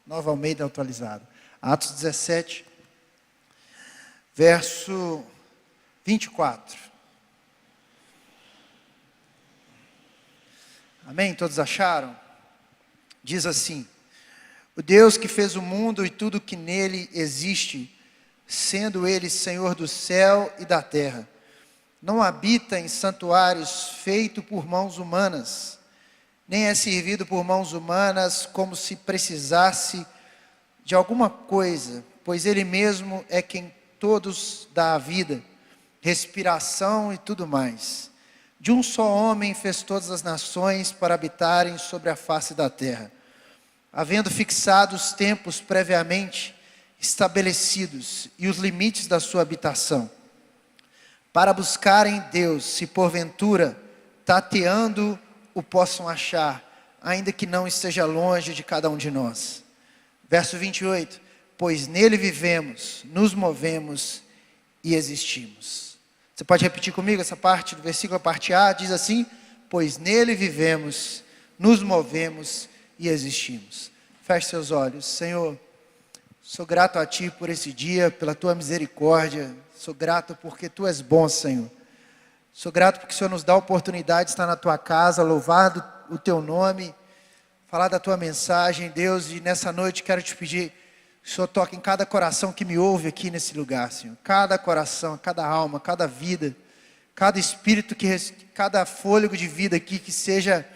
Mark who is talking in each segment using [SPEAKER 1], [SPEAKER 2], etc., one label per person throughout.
[SPEAKER 1] Nova Almeida atualizada. Atos 17, verso 24. Amém? Todos acharam? Diz assim: o Deus que fez o mundo e tudo que nele existe, sendo Ele Senhor do céu e da terra, não habita em santuários feitos por mãos humanas, nem é servido por mãos humanas como se precisasse de alguma coisa, pois Ele mesmo é quem todos dá a vida, respiração e tudo mais. De um só homem fez todas as nações para habitarem sobre a face da terra, havendo fixado os tempos previamente estabelecidos e os limites da sua habitação, para buscarem Deus, se porventura, tateando, o possam achar, ainda que não esteja longe de cada um de nós. Verso 28, pois nele vivemos, nos movemos e existimos. Você pode repetir comigo essa parte do versículo, a parte A, diz assim: pois nele vivemos, nos movemos e existimos. Feche seus olhos. Senhor, sou grato a Ti por esse dia, pela Tua misericórdia. Sou grato porque Tu és bom, Senhor. Sou grato porque o Senhor nos dá a oportunidade de estar na Tua casa, louvar o Teu nome, falar da Tua mensagem, Deus. E nessa noite quero Te pedir que o Senhor toque em cada coração que me ouve aqui nesse lugar, Senhor. Cada coração, cada alma, cada vida, cada espírito, cada fôlego de vida aqui que seja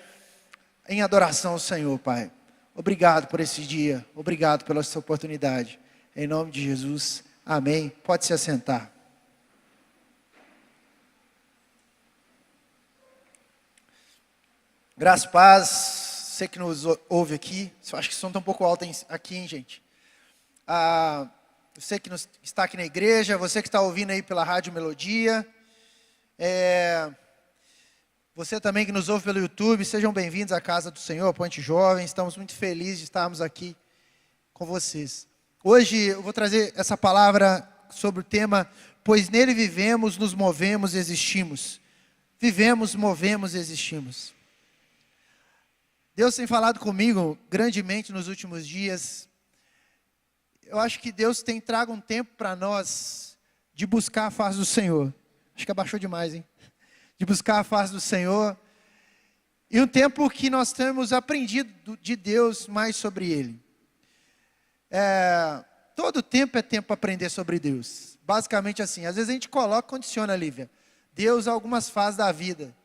[SPEAKER 1] em adoração ao Senhor, Pai. Obrigado por esse dia, obrigado pela sua oportunidade. Em nome de Jesus, amém. Pode se assentar. Graça e paz, você que nos ouve aqui. Eu acho que o som está um pouco alto aqui, hein, gente. Você que está aqui na igreja, você que está ouvindo aí pela Rádio Melodia. Você também que nos ouve pelo YouTube, sejam bem-vindos à Casa do Senhor, Ponte Jovem. Estamos muito felizes de estarmos aqui com vocês. Hoje eu vou trazer essa palavra sobre o tema, pois nele vivemos, nos movemos e existimos. Vivemos, movemos e existimos. Deus tem falado comigo grandemente nos últimos dias. Eu acho que Deus tem trago um tempo para nós de buscar a face do Senhor. Acho que abaixou demais, hein? De buscar a face do Senhor, e um tempo que nós temos aprendido de Deus mais sobre Ele. Todo tempo é tempo para aprender sobre Deus, basicamente assim. Às vezes a gente condiciona, Lívia, Deus a algumas fases da vida.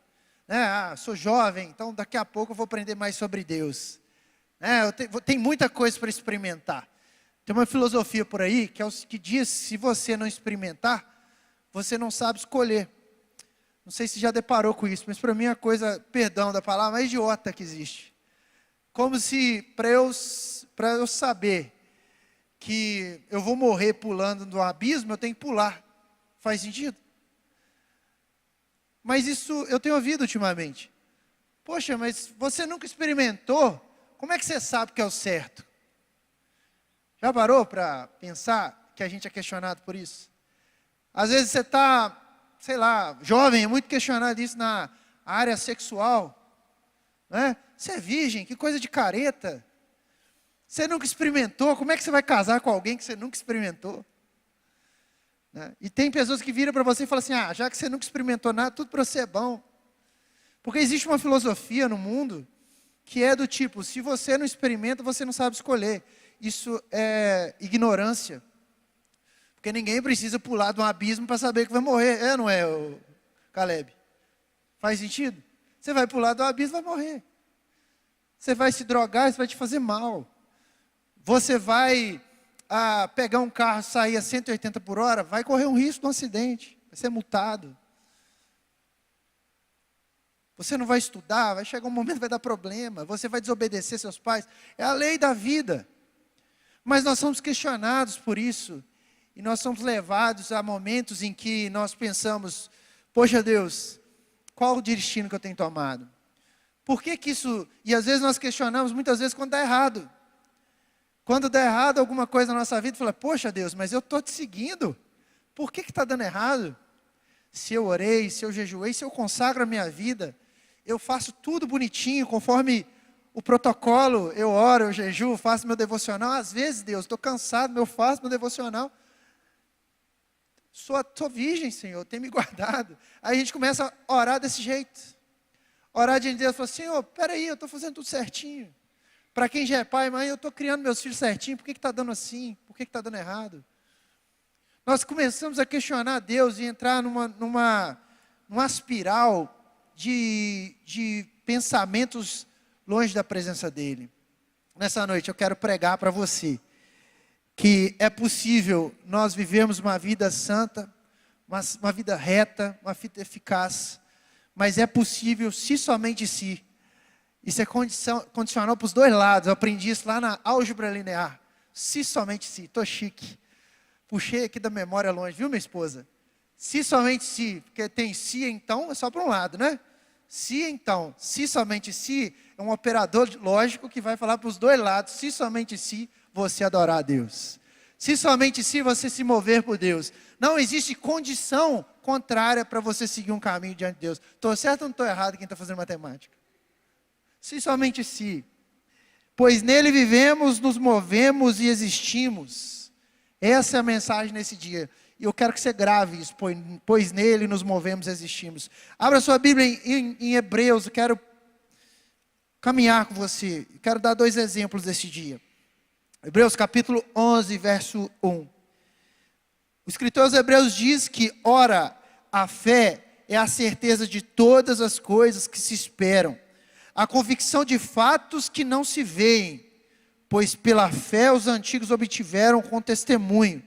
[SPEAKER 1] Sou jovem, então daqui a pouco eu vou aprender mais sobre Deus. Tem muita coisa para experimentar. Tem uma filosofia por aí que diz, se você não experimentar, você não sabe escolher. Não sei se já deparou com isso, mas para mim é a coisa, perdão da palavra, mais idiota que existe. Como se, para eu saber que eu vou morrer pulando do abismo, eu tenho que pular. Faz sentido? Mas isso eu tenho ouvido ultimamente. Poxa, mas você nunca experimentou? Como é que você sabe que é o certo? Já parou para pensar que a gente é questionado por isso? Às vezes você está, sei lá, jovem, é muito questionado isso na área sexual. Você é virgem, que coisa de careta. Você nunca experimentou, como é que você vai casar com alguém que você nunca experimentou? E tem pessoas que viram para você e falam assim, já que você nunca experimentou nada, tudo para você é bom. Porque existe uma filosofia no mundo que é do tipo, se você não experimenta, você não sabe escolher. Isso é ignorância. Porque ninguém precisa pular de um abismo para saber que vai morrer. Não é, Caleb? Faz sentido? Você vai pular do abismo e vai morrer. Você vai se drogar, isso vai te fazer mal. Você vai pegar um carro, sair a 180 por hora, vai correr um risco de um acidente. Vai ser multado. Você não vai estudar, vai chegar um momento que vai dar problema. Você vai desobedecer seus pais. É a lei da vida. Mas nós somos questionados por isso. E nós somos levados a momentos em que nós pensamos, poxa Deus, qual o destino que eu tenho tomado? Por que isso? E às vezes nós questionamos, muitas vezes, quando dá errado. Quando dá errado alguma coisa na nossa vida, fala, poxa Deus, mas eu estou te seguindo. Por que está dando errado? Se eu orei, se eu jejuei, se eu consagro a minha vida, eu faço tudo bonitinho, conforme o protocolo, eu oro, eu jejuo, faço meu devocional. Às vezes, Deus, estou cansado, eu faço meu devocional. Sou virgem, Senhor, tem me guardado. Aí a gente começa a orar desse jeito. Orar diante de Deus, fala, Senhor, peraí, eu estou fazendo tudo certinho. Para quem já é pai e mãe, eu estou criando meus filhos certinho, por que está dando assim? Por que está dando errado? Nós começamos a questionar Deus e entrar numa espiral de pensamentos longe da presença dEle. Nessa noite eu quero pregar para você que é possível nós vivermos uma vida santa, uma vida reta, uma vida eficaz, mas é possível se somente se. Isso é condicional para os dois lados. Eu aprendi isso lá na álgebra linear. Se somente se. Estou chique. Puxei aqui da memória longe, viu, minha esposa? Se somente se, porque tem se então, é só para um lado, né? Se então, se somente se, é um operador lógico que vai falar para os dois lados. Se somente se, você adorar a Deus. Se somente se, você se mover por Deus. Não existe condição contrária para você seguir um caminho diante de Deus. Estou certo ou não estou errado quem está fazendo matemática? Se somente se. Pois nele vivemos, nos movemos e existimos. Essa é a mensagem nesse dia. E eu quero que você grave isso, pois nele nos movemos e existimos. Abra sua Bíblia em Hebreus, eu quero caminhar com você. Quero dar 2 exemplos desse dia. Hebreus capítulo 11, verso 1. O escritor aos Hebreus diz que, ora, a fé é a certeza de todas as coisas que se esperam, a convicção de fatos que não se veem, pois pela fé os antigos obtiveram com testemunho.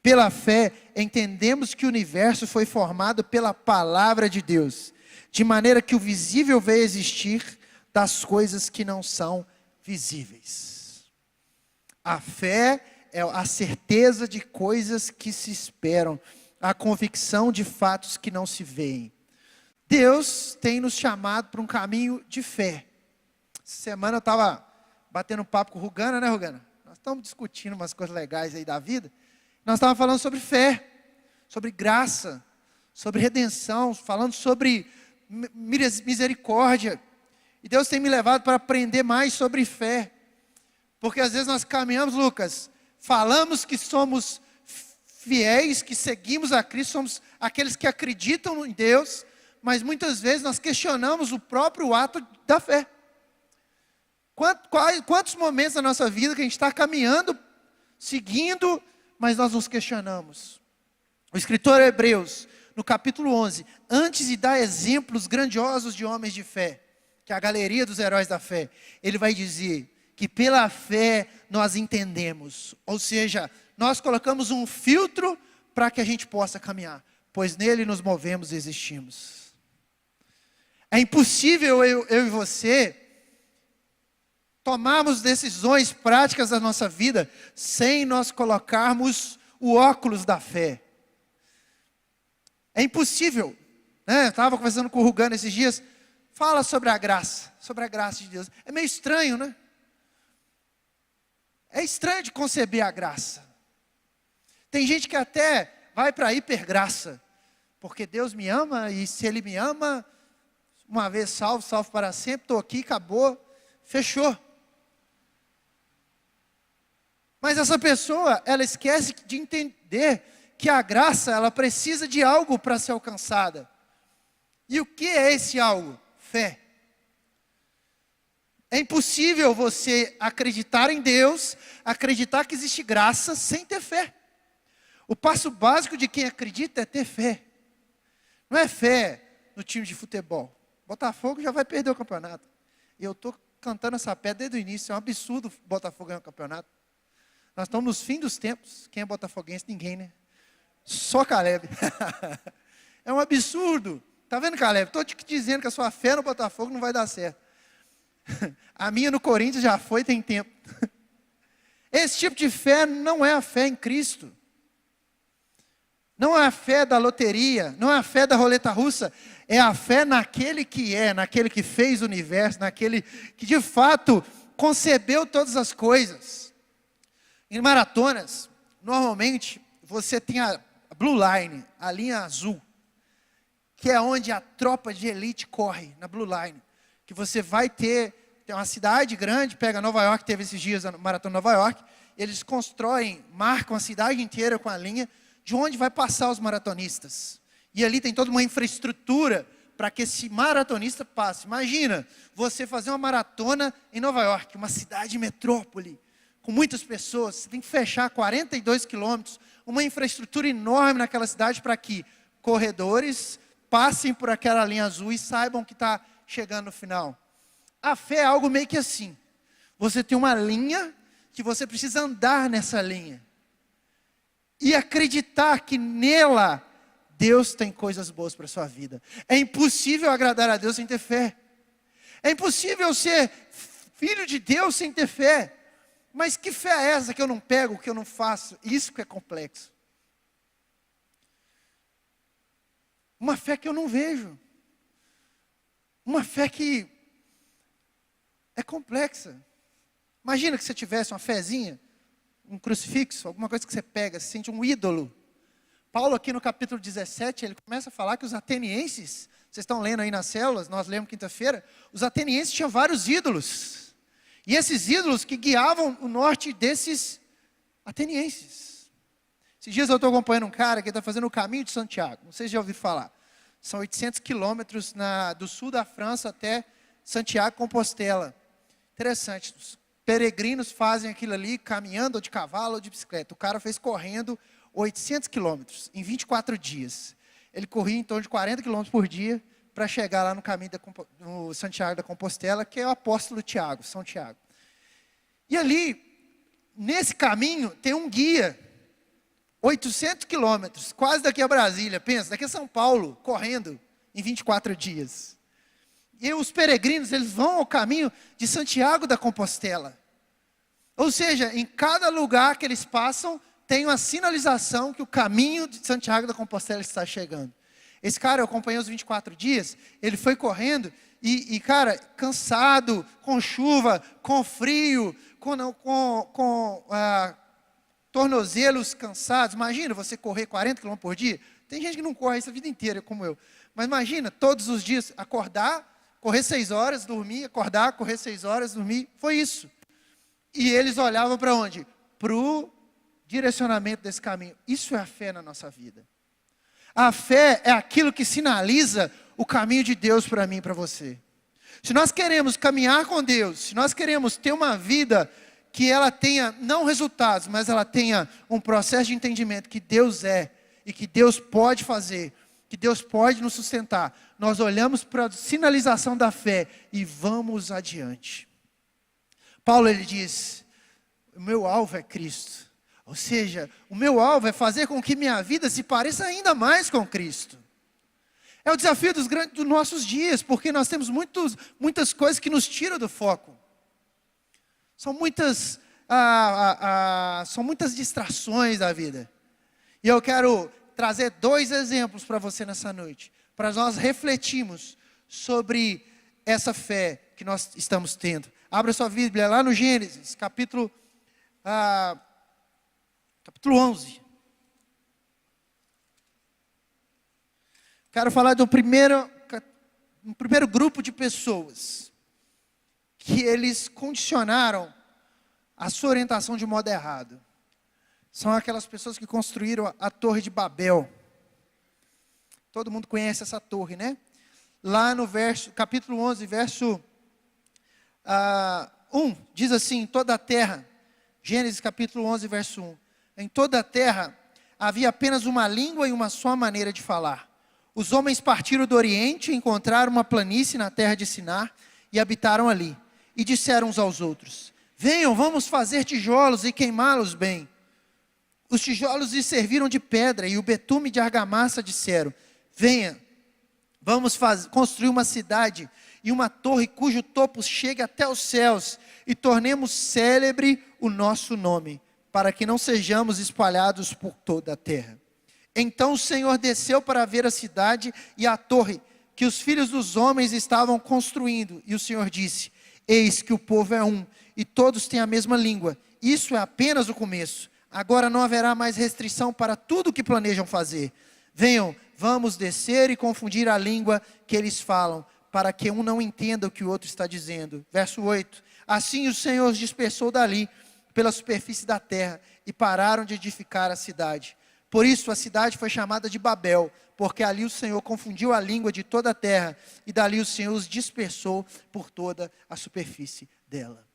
[SPEAKER 1] Pela fé, entendemos que o universo foi formado pela palavra de Deus, de maneira que o visível veio existir das coisas que não são visíveis. A fé é a certeza de coisas que se esperam, a convicção de fatos que não se veem. Deus tem nos chamado para um caminho de fé. Essa semana eu estava batendo papo com o Rugana, né, Rugana? Nós estamos discutindo umas coisas legais aí da vida. Nós estávamos falando sobre fé, sobre graça, sobre redenção, falando sobre misericórdia. E Deus tem me levado para aprender mais sobre fé. Porque às vezes nós caminhamos, Lucas, falamos que somos fiéis, que seguimos a Cristo, somos aqueles que acreditam em Deus, mas muitas vezes nós questionamos o próprio ato da fé. Quantos momentos da nossa vida que a gente está caminhando, seguindo, mas nós nos questionamos. O escritor Hebreus, no capítulo 11, antes de dar exemplos grandiosos de homens de fé, que é a galeria dos heróis da fé, ele vai dizer que pela fé nós entendemos, ou seja, nós colocamos um filtro para que a gente possa caminhar, pois nele nos movemos e existimos. É impossível eu e você tomarmos decisões práticas da nossa vida sem nós colocarmos o óculos da fé. É impossível, né? Eu estava conversando com o Rugano esses dias, fala sobre a graça de Deus. É meio estranho, né? É estranho de conceber a graça. Tem gente que até vai para a hipergraça, porque Deus me ama e se Ele me ama, uma vez salvo, salvo para sempre, estou aqui, acabou, fechou. Mas essa pessoa, ela esquece de entender que a graça, ela precisa de algo para ser alcançada. E o que é esse algo? Fé. É impossível você acreditar em Deus, acreditar que existe graça sem ter fé. O passo básico de quem acredita é ter fé. Não é fé no time de futebol. Botafogo já vai perder o campeonato. E eu estou cantando essa pedra desde o início. É um absurdo o Botafogo ganhar o campeonato. Nós estamos nos fins dos tempos. Quem é botafoguense? Ninguém, né? Só Caleb. É um absurdo. Está vendo, Caleb? Estou te dizendo que a sua fé no Botafogo não vai dar certo. A minha no Corinthians já foi, tem tempo. Esse tipo de fé não é a fé em Cristo. Não é a fé da loteria, não é a fé da roleta russa. É a fé naquele que é, naquele que fez o universo, naquele que de fato concebeu todas as coisas. Em maratonas, normalmente, você tem a Blue Line, a linha azul, que é onde a tropa de elite corre, na Blue Line. Que você vai ter tem uma cidade grande, pega Nova York, teve esses dias a Maratona Nova York, eles marcam a cidade inteira com a linha de onde vai passar os maratonistas. E ali tem toda uma infraestrutura para que esse maratonista passe. Imagina, você fazer uma maratona em Nova York, uma cidade metrópole, com muitas pessoas, você tem que fechar 42 quilômetros, uma infraestrutura enorme naquela cidade para que corredores passem por aquela linha azul e saibam que está chegando no final. A fé é algo meio que assim, você tem uma linha que você precisa andar nessa linha e acreditar que nela Deus tem coisas boas para a sua vida. É impossível agradar a Deus sem ter fé. É impossível ser filho de Deus sem ter fé. Mas que fé é essa que eu não pego, que eu não faço? Isso que é complexo. Uma fé que eu não vejo. Uma fé que é complexa. Imagina que você tivesse uma fezinha, um crucifixo, alguma coisa que você pega, você sente um ídolo. Paulo aqui no capítulo 17, ele começa a falar que os atenienses, vocês estão lendo aí nas células, nós lemos quinta-feira, os atenienses tinham vários ídolos. E esses ídolos que guiavam o norte desses atenienses. Esses dias eu estou acompanhando um cara que está fazendo o caminho de Santiago, não sei se já ouviram falar. São 800 quilômetros do sul da França até Santiago, Compostela. Interessante, os peregrinos fazem aquilo ali caminhando ou de cavalo ou de bicicleta. O cara fez correndo 800 quilômetros em 24 dias. Ele corria em torno de 40 quilômetros por dia para chegar lá no caminho no Santiago da Compostela, que é o apóstolo Tiago, São Tiago. E ali, nesse caminho, tem um guia, 800 quilômetros, quase daqui a Brasília, pensa, daqui a São Paulo, correndo em 24 dias. E os peregrinos, eles vão ao caminho de Santiago da Compostela. Ou seja, em cada lugar que eles passam, tem uma sinalização que o caminho de Santiago da Compostela está chegando. Esse cara, eu acompanhei os 24 dias, ele foi correndo e cara, cansado, com chuva, com frio, com tornozelos cansados. Imagina você correr 40 km por dia. Tem gente que não corre isso a vida inteira, como eu. Mas imagina, todos os dias, acordar, correr 6 horas, dormir, acordar, correr 6 horas, dormir. Foi isso. E eles olhavam para onde? Para o direcionamento desse caminho. Isso é a fé na nossa vida. A fé é aquilo que sinaliza o caminho de Deus para mim e para você. Se nós queremos caminhar com Deus, se nós queremos ter uma vida que ela tenha, não resultados, mas ela tenha um processo de entendimento que Deus é, e que Deus pode fazer, que Deus pode nos sustentar, nós olhamos para a sinalização da fé e vamos adiante. Paulo, ele diz, o meu alvo é Cristo. Ou seja, o meu alvo é fazer com que minha vida se pareça ainda mais com Cristo. É o desafio dos nossos dias, porque nós temos muitas coisas que nos tiram do foco. São muitas distrações da vida. E eu quero trazer 2 exemplos para você nessa noite, para nós refletirmos sobre essa fé que nós estamos tendo. Abra sua Bíblia lá no Gênesis, capítulo 11. Quero falar do primeiro grupo de pessoas que eles condicionaram a sua orientação de modo errado. São aquelas pessoas que construíram a Torre de Babel. Todo mundo conhece essa torre, né? Lá no capítulo 11, verso 1, diz assim, em toda a terra, Gênesis capítulo 11, verso 1. Em toda a terra havia apenas uma língua e uma só maneira de falar. Os homens partiram do Oriente e encontraram uma planície na terra de Sinar e habitaram ali. E disseram uns aos outros, venham, vamos fazer tijolos e queimá-los bem. Os tijolos lhes serviram de pedra e o betume de argamassa disseram, venha, vamos construir uma cidade e uma torre cujo topo chegue até os céus e tornemos célebre o nosso nome, para que não sejamos espalhados por toda a terra. Então o Senhor desceu para ver a cidade e a torre que os filhos dos homens estavam construindo. E o Senhor disse, eis que o povo é um, e todos têm a mesma língua. Isso é apenas o começo. Agora não haverá mais restrição para tudo o que planejam fazer. Venham, vamos descer e confundir a língua que eles falam, para que um não entenda o que o outro está dizendo. Verso 8. Assim o Senhor os dispersou dali, pela superfície da terra, e pararam de edificar a cidade. Por isso a cidade foi chamada de Babel, porque ali o Senhor confundiu a língua de toda a terra, e dali o Senhor os dispersou por toda a superfície dela.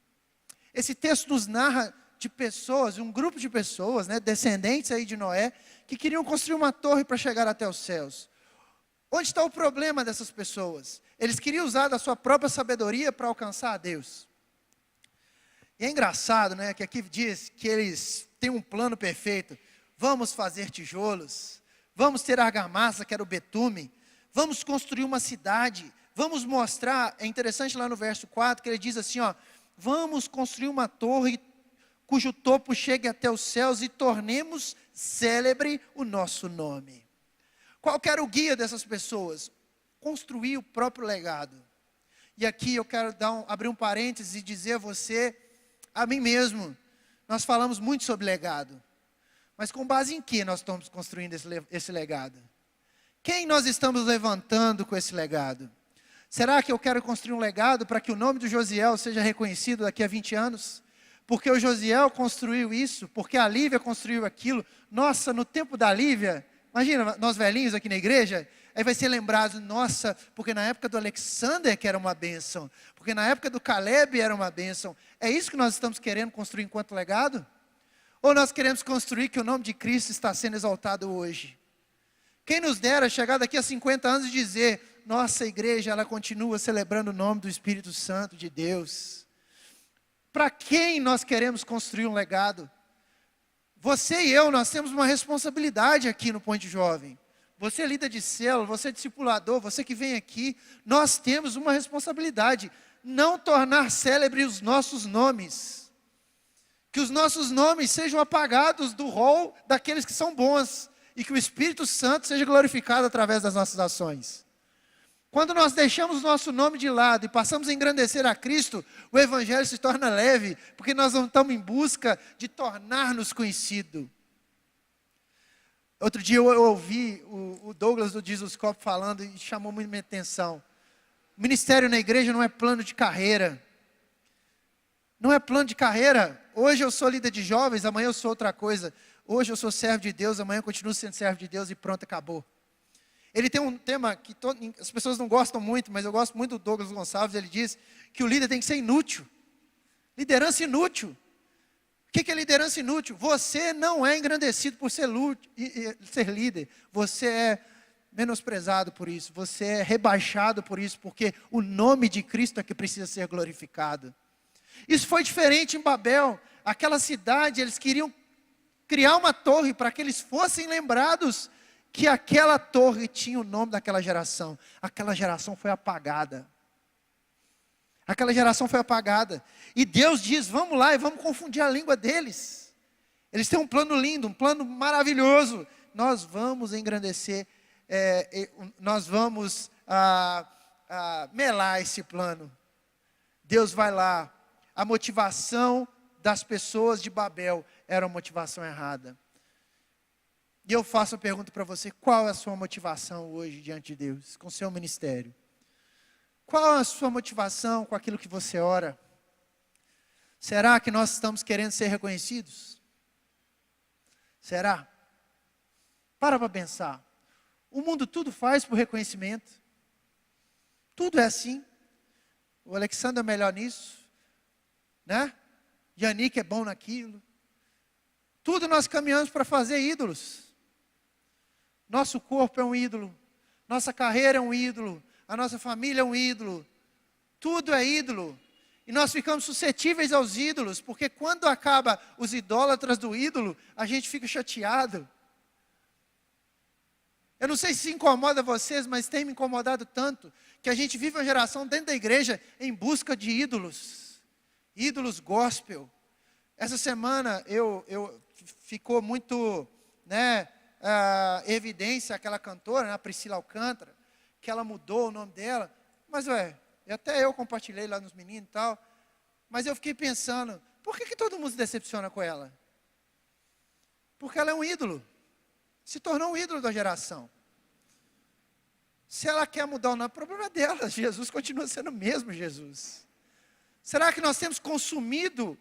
[SPEAKER 1] Esse texto nos narra de pessoas, um grupo de pessoas, descendentes aí de Noé, que queriam construir uma torre para chegar até os céus. Onde está o problema dessas pessoas? Eles queriam usar da sua própria sabedoria para alcançar a Deus. E é engraçado, que aqui diz que eles têm um plano perfeito. Vamos fazer tijolos, vamos ter argamassa, que era o betume, vamos construir uma cidade, vamos mostrar, é interessante lá no verso 4, que ele diz assim, vamos construir uma torre cujo topo chegue até os céus e tornemos célebre o nosso nome. Qual que era o guia dessas pessoas? Construir o próprio legado. E aqui eu quero abrir um parênteses e dizer a você, a mim mesmo, nós falamos muito sobre legado. Mas com base em que nós estamos construindo esse legado? Quem nós estamos levantando com esse legado? Será que eu quero construir um legado para que o nome do Josiel seja reconhecido daqui a 20 anos? Porque o Josiel construiu isso, porque a Lívia construiu aquilo. Nossa, no tempo da Lívia, imagina, nós velhinhos aqui na igreja, aí vai ser lembrado, nossa, porque na época do Alexander que era uma bênção, porque na época do Caleb era uma bênção. É isso que nós estamos querendo construir enquanto legado? Ou nós queremos construir que o nome de Cristo está sendo exaltado hoje? Quem nos dera chegar daqui a 50 anos e dizer, nossa igreja, ela continua celebrando o nome do Espírito Santo de Deus. Para quem nós queremos construir um legado? Você e eu, nós temos uma responsabilidade aqui no Ponte Jovem. Você é líder de célula, você é discipulador, você que vem aqui, nós temos uma responsabilidade. Não tornar célebre os nossos nomes. Que os nossos nomes sejam apagados do rol daqueles que são bons. E que o Espírito Santo seja glorificado através das nossas ações. Quando nós deixamos o nosso nome de lado e passamos a engrandecer a Cristo, o Evangelho se torna leve, porque nós não estamos em busca de tornar-nos conhecidos. Outro dia eu ouvi o Douglas do Jesus Cop falando e chamou muito minha atenção. O ministério na igreja não é plano de carreira. Não é plano de carreira. Hoje eu sou líder de jovens, amanhã eu sou outra coisa. Hoje eu sou servo de Deus, amanhã eu continuo sendo servo de Deus e pronto, acabou. Ele tem um tema que as pessoas não gostam muito, mas eu gosto muito do Douglas Gonçalves. Ele diz que o líder tem que ser inútil. Liderança inútil. O que é liderança inútil? Você não é engrandecido por ser líder. Você é menosprezado por isso. Você é rebaixado por isso, porque o nome de Cristo é que precisa ser glorificado. Isso foi diferente em Babel. Aquela cidade, eles queriam criar uma torre para que eles fossem lembrados que aquela torre tinha o nome daquela geração. Aquela geração foi apagada. Aquela geração foi apagada. E Deus diz, vamos lá e vamos confundir a língua deles. Eles têm um plano lindo, um plano maravilhoso. Nós vamos engrandecer, nós vamos melar esse plano. Deus vai lá. A motivação das pessoas de Babel era uma motivação errada. E eu faço a pergunta para você, qual é a sua motivação hoje diante de Deus, com o seu ministério? Qual é a sua motivação com aquilo que você ora? Será que nós estamos querendo ser reconhecidos? Será? Para pensar. O mundo tudo faz por reconhecimento. Tudo é assim. O Alexandre é melhor nisso, Yannick é bom naquilo. Tudo nós caminhamos para fazer ídolos. Nosso corpo é um ídolo. Nossa carreira é um ídolo. A nossa família é um ídolo. Tudo é ídolo. E nós ficamos suscetíveis aos ídolos, porque quando acaba os idólatras do ídolo, a gente fica chateado. Eu não sei se incomoda vocês, mas tem me incomodado tanto, que a gente vive uma geração dentro da igreja em busca de ídolos. Ídolos gospel. Essa semana ficou muito, evidência aquela cantora, a Priscila Alcântara, que ela mudou o nome dela. Mas até eu compartilhei lá nos meninos e tal. Mas eu fiquei pensando, por que todo mundo se decepciona com ela? Porque ela é um ídolo. Se tornou um ídolo da geração. Se ela quer mudar ou não, é problema dela. Jesus continua sendo o mesmo Jesus. Será que nós temos consumido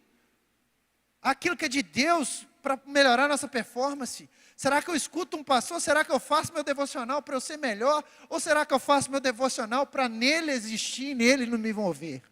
[SPEAKER 1] aquilo que é de Deus para melhorar nossa performance? Será que eu escuto um pastor? Será que eu faço meu devocional para eu ser melhor? Ou será que eu faço meu devocional para nele existir e nele não me envolver?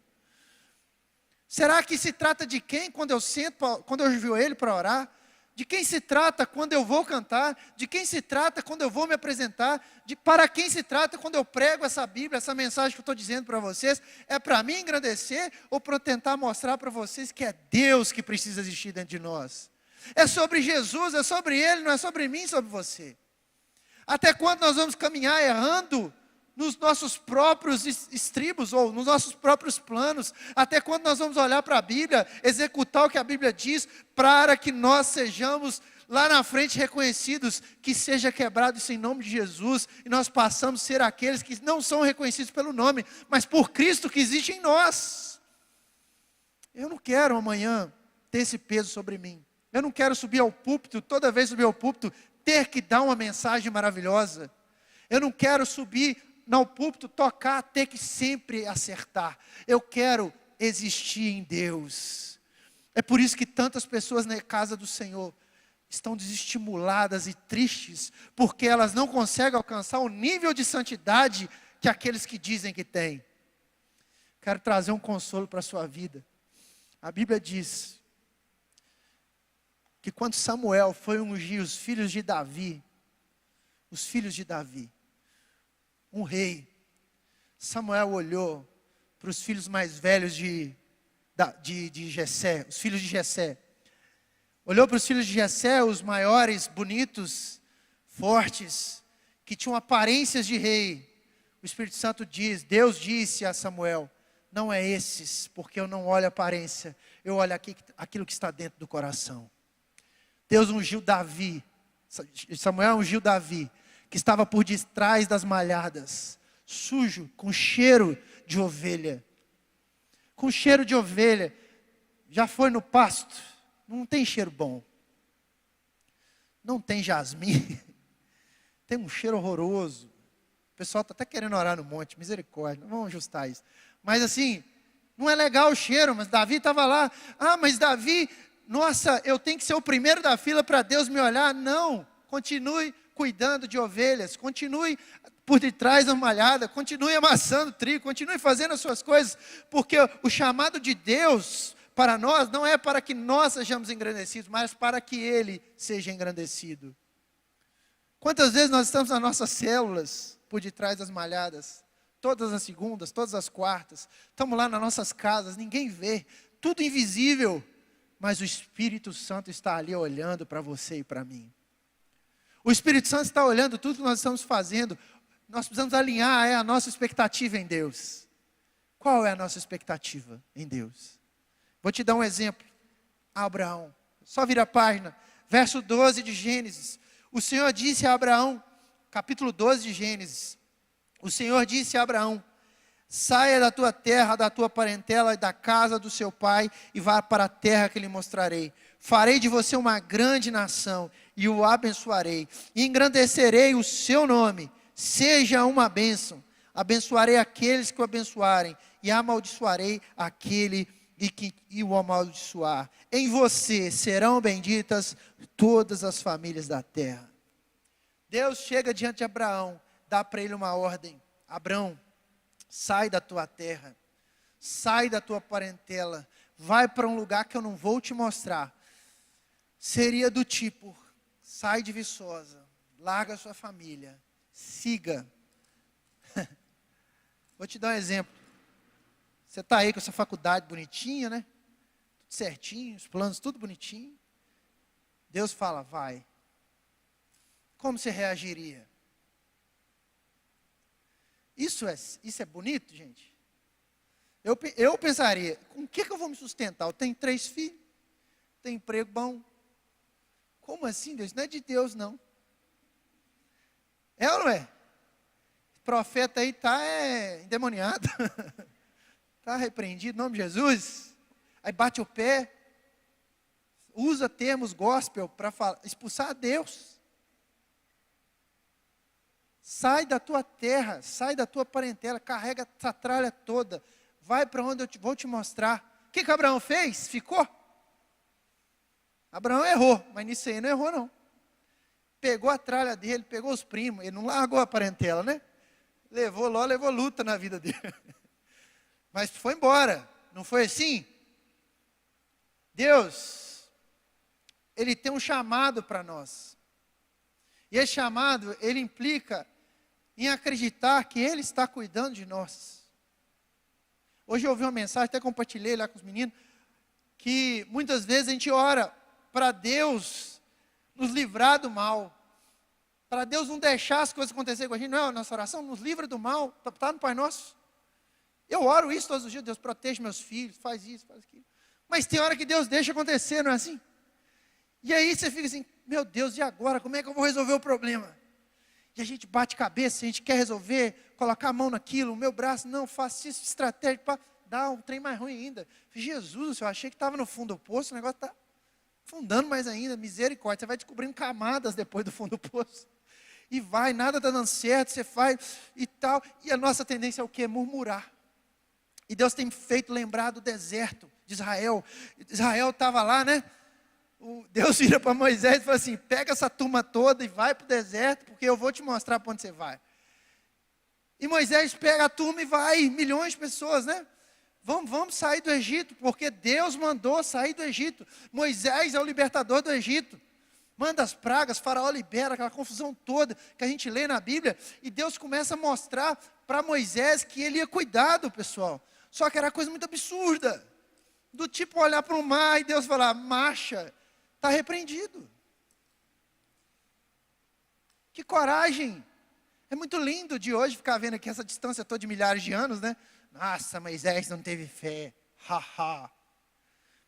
[SPEAKER 1] Será que se trata de quem quando eu sento, quando eu ajoelho para orar? De quem se trata quando eu vou cantar? De quem se trata quando eu vou me apresentar? Para quem se trata quando eu prego essa Bíblia, essa mensagem que eu estou dizendo para vocês? É para mim engrandecer ou para tentar mostrar para vocês que é Deus que precisa existir dentro de nós? É sobre Jesus, é sobre Ele, não é sobre mim, sobre você. Até quando nós vamos caminhar errando nos nossos próprios estribos ou nos nossos próprios planos? Até quando nós vamos olhar para a Bíblia, executar o que a Bíblia diz, para que nós sejamos lá na frente reconhecidos, que seja quebrado isso em nome de Jesus, e nós passamos a ser aqueles que não são reconhecidos pelo nome, mas por Cristo que existe em nós. Eu não quero amanhã ter esse peso sobre mim. Eu não quero subir ao púlpito, toda vez subir ao púlpito, ter que dar uma mensagem maravilhosa. Eu não quero subir no púlpito, tocar, ter que sempre acertar. Eu quero existir em Deus. É por isso que tantas pessoas na casa do Senhor estão desestimuladas e tristes, porque elas não conseguem alcançar o nível de santidade que aqueles que dizem que têm. Quero trazer um consolo para a sua vida. A Bíblia diz que quando Samuel foi ungir os filhos de Davi, um rei, Samuel olhou para os filhos mais velhos de Jessé, os filhos de Jessé. Olhou para os filhos de Jessé, os maiores, bonitos, fortes, que tinham aparências de rei. O Espírito Santo diz, Deus disse a Samuel, não é esses, porque eu não olho a aparência, eu olho aquilo que está dentro do coração. Deus ungiu Davi, Samuel ungiu Davi, que estava por detrás das malhadas, sujo, com cheiro de ovelha. Com cheiro de ovelha, já foi no pasto, não tem cheiro bom. Não tem jasmim, tem um cheiro horroroso. O pessoal está até querendo orar no monte, misericórdia, vamos ajustar isso. Mas assim, não é legal o cheiro, mas Davi estava lá. Ah, mas Davi, nossa, eu tenho que ser o primeiro da fila para Deus me olhar. Não, continue cuidando de ovelhas, continue por detrás da malhada, continue amassando trigo, continue fazendo as suas coisas, porque o chamado de Deus para nós não é para que nós sejamos engrandecidos, mas para que Ele seja engrandecido. Quantas vezes nós estamos nas nossas células, por detrás das malhadas, todas as segundas, todas as quartas, estamos lá nas nossas casas, ninguém vê, tudo invisível, mas o Espírito Santo está ali olhando para você e para mim. O Espírito Santo está olhando tudo que nós estamos fazendo. Nós precisamos alinhar a nossa expectativa em Deus. Qual é a nossa expectativa em Deus? Vou te dar um exemplo. Abraão. Só vira a página. Verso 12 de Gênesis. O Senhor disse a Abraão, capítulo 12 de Gênesis. O Senhor disse a Abraão, saia da tua terra, da tua parentela e da casa do seu pai e vá para a terra que lhe mostrarei. Farei de você uma grande nação e o abençoarei. E engrandecerei o seu nome. Seja uma bênção. Abençoarei aqueles que o abençoarem e amaldiçoarei aquele que o amaldiçoar. Em você serão benditas todas as famílias da terra. Deus chega diante de Abraão, dá para ele uma ordem. Abraão, sai da tua terra, sai da tua parentela, vai para um lugar que eu não vou te mostrar. Seria do tipo, sai de Viçosa, larga a sua família, siga. Vou te dar um exemplo. Você está aí com essa faculdade bonitinha, né? Tudo certinho, os planos tudo bonitinho. Deus fala, vai. Como você reagiria? Isso é bonito, gente? Eu pensaria, com o que eu vou me sustentar? Eu tenho 3 filhos, tenho emprego bom. Como assim, Deus? Não é de Deus, não. É ou não é? O profeta aí está endemoniado. Está repreendido em nome de Jesus. Aí bate o pé. Usa termos gospel para expulsar a Deus. sai da tua terra, sai da tua parentela, carrega essa tralha toda, vai para onde eu vou te mostrar. O que Abraão fez? Ficou? Abraão errou, mas nisso aí não errou não. Pegou a tralha dele, pegou os primos, ele não largou a parentela, né? Levou luta na vida dele. Mas foi embora, não foi assim? Deus, Ele tem um chamado para nós. E esse chamado, ele implica em acreditar que Ele está cuidando de nós. Hoje eu ouvi uma mensagem, até compartilhei lá com os meninos, que muitas vezes a gente ora para Deus nos livrar do mal, para Deus não deixar as coisas acontecerem com a gente. Não é a nossa oração, nos livra do mal, está no Pai Nosso. Eu oro isso todos os dias, Deus protege meus filhos, faz isso, faz aquilo. Mas tem hora que Deus deixa acontecer, não é assim? E aí você fica assim, meu Deus, e agora? Como é que eu vou resolver o problema? E a gente bate cabeça, a gente quer resolver, colocar a mão naquilo, o meu braço, não, faço isso, estratégia, para dar um trem mais ruim ainda. Jesus, eu achei que estava no fundo do poço, o negócio está afundando mais ainda, misericórdia. Você vai descobrindo camadas depois do fundo do poço. E vai, nada está dando certo, você faz e tal. E a nossa tendência é o quê? Murmurar. E Deus tem feito lembrar do deserto de Israel. Israel estava lá, né? Deus vira para Moisés e fala assim, pega essa turma toda e vai para o deserto, porque eu vou te mostrar para onde você vai. E Moisés pega a turma e vai, milhões de pessoas, né? Vamos sair do Egito, porque Deus mandou sair do Egito. Moisés é o libertador do Egito. Manda as pragas, Faraó libera, aquela confusão toda que a gente lê na Bíblia. E Deus começa a mostrar para Moisés que ele ia cuidar do pessoal. Só que era coisa muito absurda. Do tipo olhar para o mar e Deus falar, marcha, está repreendido. Que coragem. É muito lindo de hoje ficar vendo aqui essa distância toda de milhares de anos, né? Nossa, Moisés não teve fé. Haha.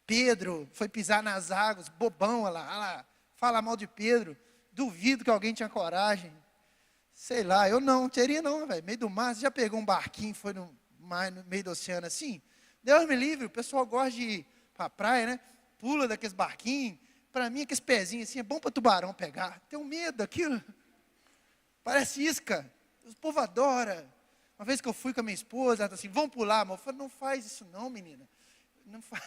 [SPEAKER 1] Pedro foi pisar nas águas, bobão, olha lá, fala mal de Pedro. Duvido que alguém tinha coragem. Sei lá, eu não teria não, velho. Meio do mar, você já pegou um barquinho, foi no mar, no meio do oceano assim? Deus me livre, o pessoal gosta de ir para a praia, né? Pula daqueles barquinhos. Para mim, aqueles pezinhos assim, é bom para tubarão pegar. Tenho medo daquilo. Parece isca. O povo adora. Uma vez que eu fui com a minha esposa, ela falou assim, vamos pular, amor. Eu falei, não faz isso não, menina. Não faz.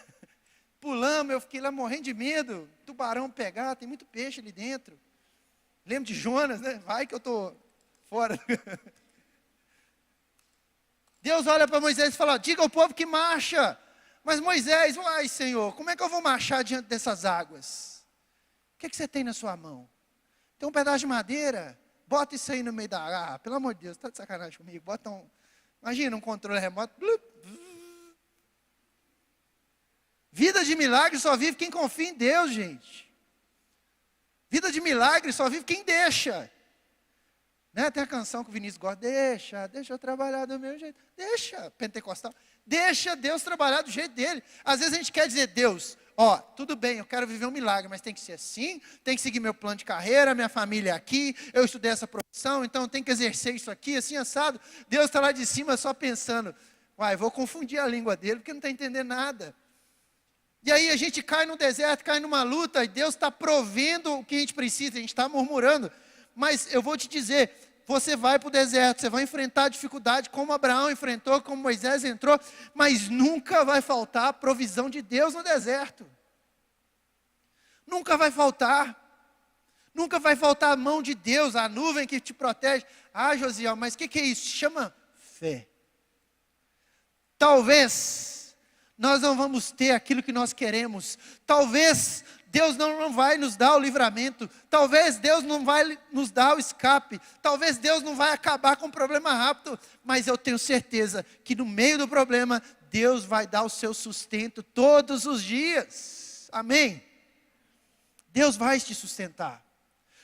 [SPEAKER 1] Pulamos, eu fiquei lá morrendo de medo. Tubarão pegar, tem muito peixe ali dentro. Lembro de Jonas, né? Vai que eu estou fora. Deus olha para Moisés e fala, diga ao povo que marcha. Mas Moisés, ai Senhor, como é que eu vou marchar diante dessas águas? O que você tem na sua mão? Tem um pedaço de madeira? Bota isso aí no meio da água. Ah, pelo amor de Deus, está de sacanagem comigo. Bota imagina um controle remoto. Vida de milagre só vive quem confia em Deus, gente. Vida de milagre só vive quem deixa. Né? Tem a canção que o Vinícius gosta, deixa eu trabalhar do meu jeito. Deixa, pentecostal. Deixa Deus trabalhar do jeito dele. Às vezes a gente quer dizer, Deus, ó, tudo bem, eu quero viver um milagre, mas tem que ser assim, tem que seguir meu plano de carreira, minha família é aqui, eu estudei essa profissão, então eu tenho que exercer isso aqui, assim, assado. Deus está lá de cima só pensando, vou confundir a língua dele, porque não está entendendo nada. E aí a gente cai no deserto, cai numa luta, e Deus está provendo o que a gente precisa, a gente está murmurando. Mas eu vou te dizer, você vai para o deserto, você vai enfrentar dificuldade como Abraão enfrentou, como Moisés entrou, mas nunca vai faltar a provisão de Deus no deserto. Nunca vai faltar. Nunca vai faltar a mão de Deus, a nuvem que te protege. Ah, Josiel, mas o que é isso? Chama fé. Talvez nós não vamos ter aquilo que nós queremos. Talvez Deus não vai nos dar o livramento. Talvez Deus não vai nos dar o escape. Talvez Deus não vai acabar com o problema rápido. Mas eu tenho certeza que no meio do problema, Deus vai dar o seu sustento todos os dias. Amém? Deus vai te sustentar.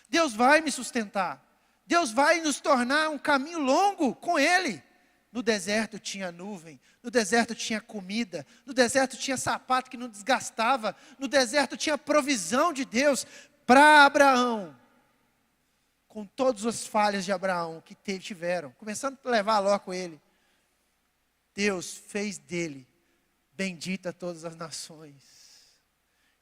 [SPEAKER 1] Deus vai me sustentar. Deus vai nos tornar um caminho longo com Ele. No deserto tinha nuvem, no deserto tinha comida, no deserto tinha sapato que não desgastava, no deserto tinha provisão de Deus para Abraão. Com todas as falhas de Abraão que tiveram, começando a levar Ló com ele. Deus fez dele bendita todas as nações.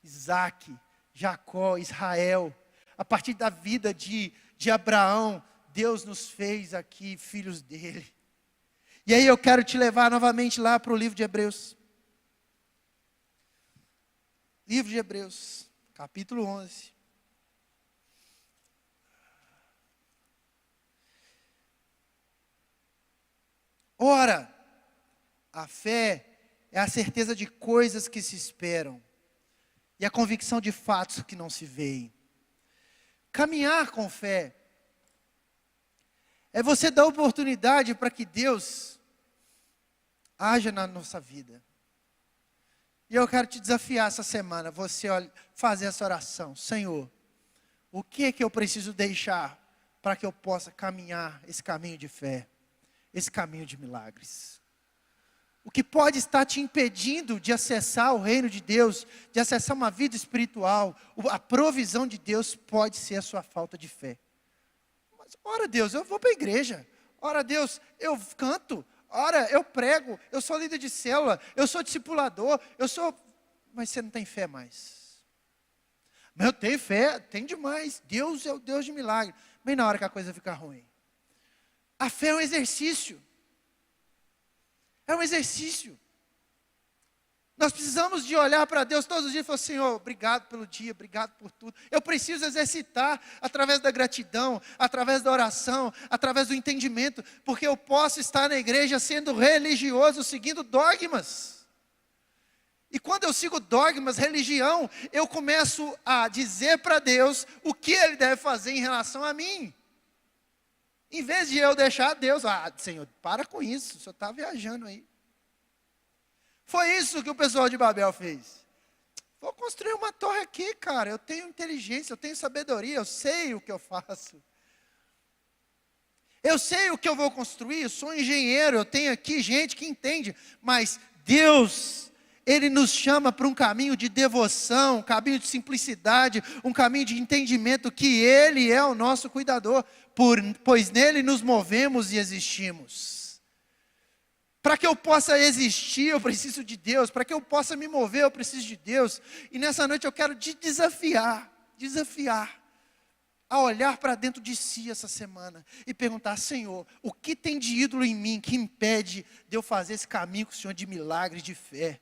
[SPEAKER 1] Isaac, Jacó, Israel. A partir da vida de Abraão, Deus nos fez aqui filhos dele. E aí eu quero te levar novamente lá para o livro de Hebreus. Livro de Hebreus, capítulo 11. Ora, a fé é a certeza de coisas que se esperam e a convicção de fatos que não se veem. Caminhar com fé é você dar oportunidade para que Deus haja na nossa vida. E eu quero te desafiar essa semana, você fazer essa oração. Senhor, o que é que eu preciso deixar para que eu possa caminhar esse caminho de fé, esse caminho de milagres? O que pode estar te impedindo de acessar o reino de Deus, de acessar uma vida espiritual, a provisão de Deus pode ser a sua falta de fé. Mas, ora Deus, eu vou para a igreja. Ora Deus, eu canto. Ora, eu prego. Eu sou líder de célula. Eu sou discipulador. Mas você não tem fé mais. Mas eu tenho fé, tem demais. Deus é o Deus de milagre. Bem na hora que a coisa fica ruim. A fé é um exercício. É um exercício. Nós precisamos de olhar para Deus todos os dias e falar, Senhor, obrigado pelo dia, obrigado por tudo. Eu preciso exercitar através da gratidão, através da oração, através do entendimento, porque eu posso estar na igreja sendo religioso, seguindo dogmas. E quando eu sigo dogmas, religião, eu começo a dizer para Deus o que Ele deve fazer em relação a mim. Em vez de eu deixar Deus, Senhor, para com isso, o Senhor está viajando aí. Foi isso que o pessoal de Babel fez. Vou construir uma torre aqui, cara, eu tenho inteligência, eu tenho sabedoria, eu sei o que eu faço. Eu sei o que eu vou construir, eu sou engenheiro, eu tenho aqui gente que entende, mas Deus, Ele nos chama para um caminho de devoção, um caminho de simplicidade, um caminho de entendimento que Ele é o nosso cuidador, pois nele nos movemos e existimos. Para que eu possa existir, eu preciso de Deus. Para que eu possa me mover, eu preciso de Deus. E nessa noite eu quero te desafiar a olhar para dentro de si essa semana e perguntar, Senhor, o que tem de ídolo em mim que impede de eu fazer esse caminho com o Senhor de milagres, de fé?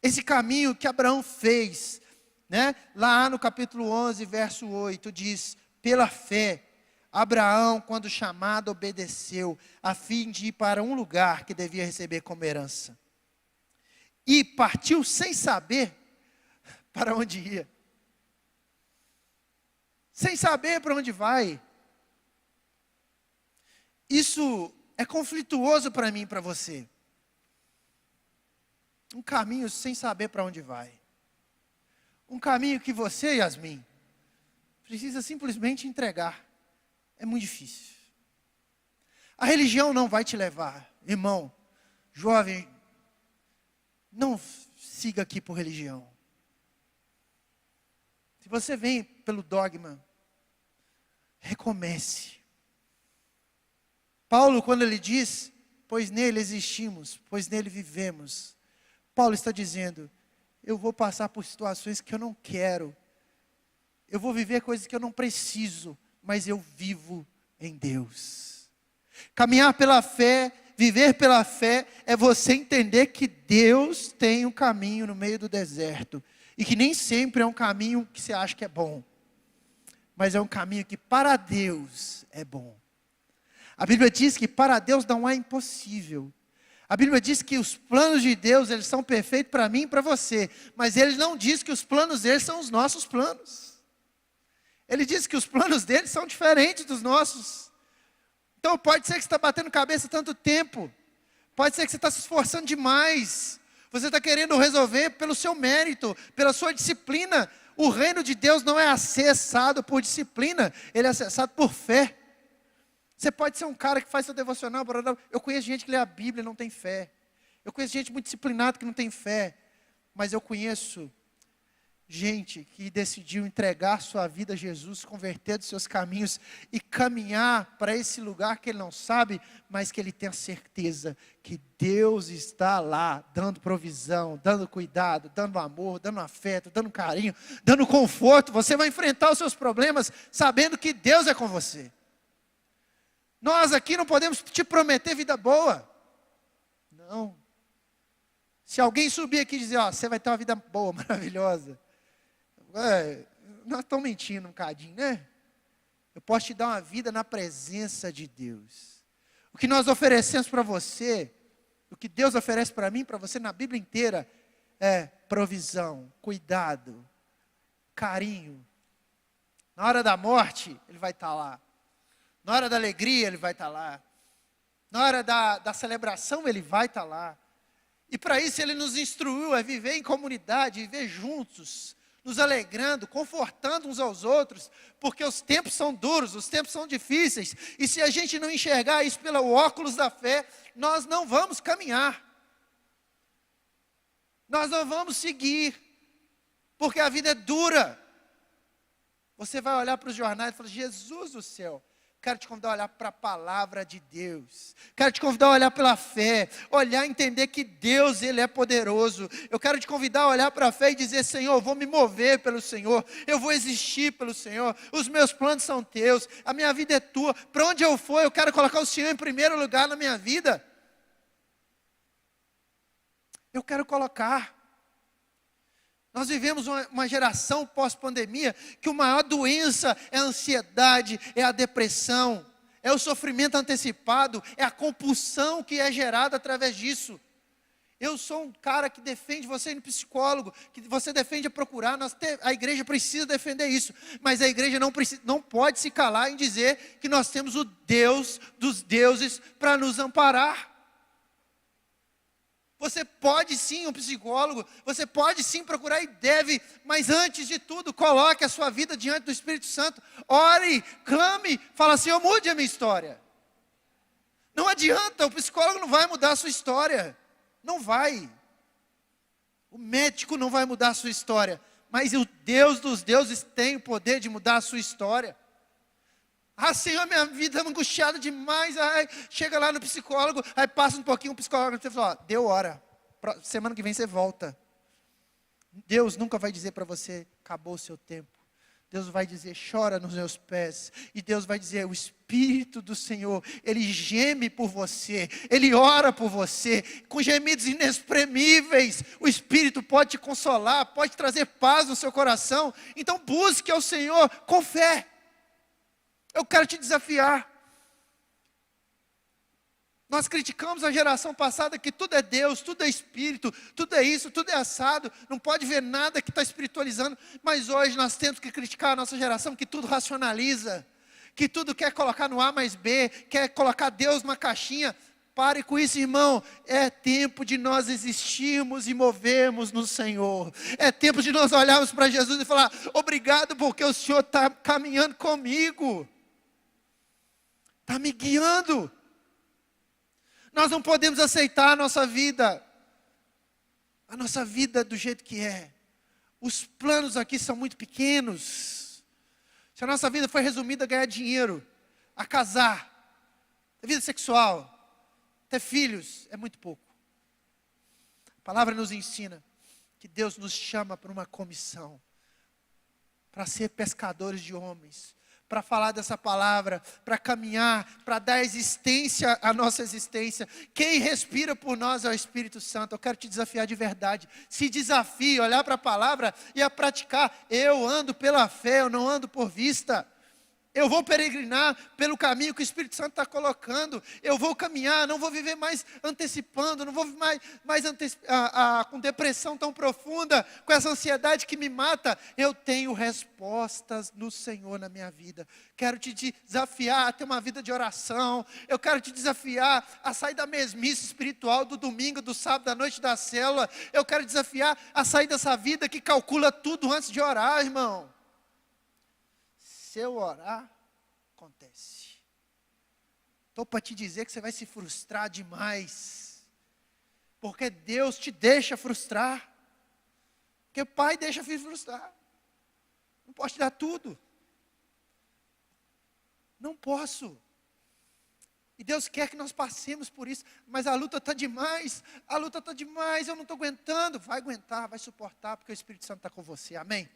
[SPEAKER 1] Esse caminho que Abraão fez, né? Lá no capítulo 11, verso 8, diz, pela fé, Abraão, quando chamado, obedeceu, a fim de ir para um lugar que devia receber como herança. E partiu sem saber para onde ia. Sem saber para onde vai. Isso é conflituoso para mim e para você. Um caminho sem saber para onde vai. Um caminho que você, Yasmin, precisa simplesmente entregar. É muito difícil. A religião não vai te levar. Irmão, jovem, não siga aqui por religião. Se você vem pelo dogma, recomece. Paulo, quando ele diz, pois nele existimos, pois nele vivemos. Paulo está dizendo, eu vou passar por situações que eu não quero. Eu vou viver coisas que eu não preciso. Mas eu vivo em Deus. Caminhar pela fé, viver pela fé, é você entender que Deus tem um caminho no meio do deserto. E que nem sempre é um caminho que você acha que é bom. Mas é um caminho que para Deus é bom. A Bíblia diz que para Deus não é impossível. A Bíblia diz que os planos de Deus, eles são perfeitos para mim e para você. Mas Ele não diz que os planos dele são os nossos planos. Ele diz que os planos dele são diferentes dos nossos. Então pode ser que você está batendo cabeça tanto tempo. Pode ser que você está se esforçando demais. Você está querendo resolver pelo seu mérito, pela sua disciplina. O reino de Deus não é acessado por disciplina. Ele é acessado por fé. Você pode ser um cara que faz seu devocional. Eu conheço gente que lê a Bíblia e não tem fé. Eu conheço gente muito disciplinada que não tem fé. Mas eu conheço gente que decidiu entregar sua vida a Jesus, converter dos seus caminhos e caminhar para esse lugar que ele não sabe, mas que ele tem a certeza que Deus está lá, dando provisão, dando cuidado, dando amor, dando afeto, dando carinho, dando conforto. Você vai enfrentar os seus problemas sabendo que Deus é com você. Nós aqui não podemos te prometer vida boa. Não. Se alguém subir aqui e dizer, ó, você vai ter uma vida boa, maravilhosa. Nós estamos mentindo um bocadinho, né? Eu posso te dar uma vida na presença de Deus. O que nós oferecemos para você, o que Deus oferece para mim, para você na Bíblia inteira, é provisão, cuidado, carinho. Na hora da morte, Ele vai estar lá. Na hora da alegria, Ele vai estar lá. Na hora da celebração, Ele vai estar lá. E para isso Ele nos instruiu a viver em comunidade, viver juntos, nos alegrando, confortando uns aos outros, porque os tempos são duros, os tempos são difíceis, e se a gente não enxergar isso pelo óculos da fé, nós não vamos caminhar. Nós não vamos seguir, porque a vida é dura. Você vai olhar para os jornais e falar, Jesus do céu, quero te convidar a olhar para a palavra de Deus. Quero te convidar a olhar pela fé. Olhar e entender que Deus, Ele é poderoso. Eu quero te convidar a olhar para a fé e dizer, Senhor, eu vou me mover pelo Senhor. Eu vou existir pelo Senhor. Os meus planos são teus. A minha vida é tua. Para onde eu for, eu quero colocar o Senhor em primeiro lugar na minha vida. Eu quero colocar. Nós vivemos uma geração pós-pandemia que a maior doença é a ansiedade, é a depressão, é o sofrimento antecipado, é a compulsão que é gerada através disso. Eu sou um cara que defende você ir no psicólogo, que você defende a procurar, a igreja precisa defender isso, mas a igreja não pode se calar em dizer que nós temos o Deus dos deuses para nos amparar. Você pode sim um psicólogo, você pode sim procurar e deve, mas antes de tudo, coloque a sua vida diante do Espírito Santo, ore, clame, fala, Senhor, mude a minha história. Não adianta, o psicólogo não vai mudar a sua história, não vai. O médico não vai mudar a sua história, mas o Deus dos deuses tem o poder de mudar a sua história. Ah, Senhor, minha vida é angustiada demais. Aí, chega lá no psicólogo, aí passa um pouquinho, o psicólogo fala, ó, deu hora, semana que vem você volta. Deus nunca vai dizer para você, acabou o seu tempo. Deus vai dizer, chora nos meus pés. E Deus vai dizer, o Espírito do Senhor, Ele geme por você, Ele ora por você, com gemidos inexprimíveis. O Espírito pode te consolar, pode trazer paz no seu coração. Então busque ao Senhor com fé. Eu quero te desafiar. Nós criticamos a geração passada que tudo é Deus, tudo é Espírito, tudo é isso, tudo é assado, não pode ver nada que está espiritualizando, mas hoje nós temos que criticar a nossa geração que tudo racionaliza, que tudo quer colocar no A mais B, quer colocar Deus numa caixinha. Pare com isso, irmão. É tempo de nós existirmos e movermos no Senhor. É tempo de nós olharmos para Jesus e falar, obrigado porque o Senhor está caminhando comigo. Está me guiando. Nós não podemos aceitar a nossa vida do jeito que é. Os planos aqui são muito pequenos. Se a nossa vida foi resumida a ganhar dinheiro, a casar, a vida sexual, ter filhos, é muito pouco. A palavra nos ensina que Deus nos chama para uma comissão, para ser pescadores de homens, para falar dessa palavra, para caminhar, para dar existência à nossa existência. Quem respira por nós é o Espírito Santo. Eu quero te desafiar de verdade. Se desafie, olhar para a palavra e a praticar. Eu ando pela fé, eu não ando por vista. Eu vou peregrinar pelo caminho que o Espírito Santo está colocando. Eu vou caminhar, não vou viver mais antecipando, não vou viver com depressão tão profunda, com essa ansiedade que me mata. Eu tenho respostas no Senhor na minha vida. Quero te desafiar a ter uma vida de oração. Eu quero te desafiar a sair da mesmice espiritual do domingo, do sábado, da noite da célula. Eu quero te desafiar a sair dessa vida que calcula tudo antes de orar, irmão. Se eu orar, acontece. Estou para te dizer que você vai se frustrar demais. Porque Deus te deixa frustrar. Porque o Pai deixa filho frustrar. Não posso te dar tudo. Não posso. E Deus quer que nós passemos por isso. Mas a luta está demais. A luta está demais, eu não estou aguentando. Vai aguentar, vai suportar, porque o Espírito Santo está com você. Amém?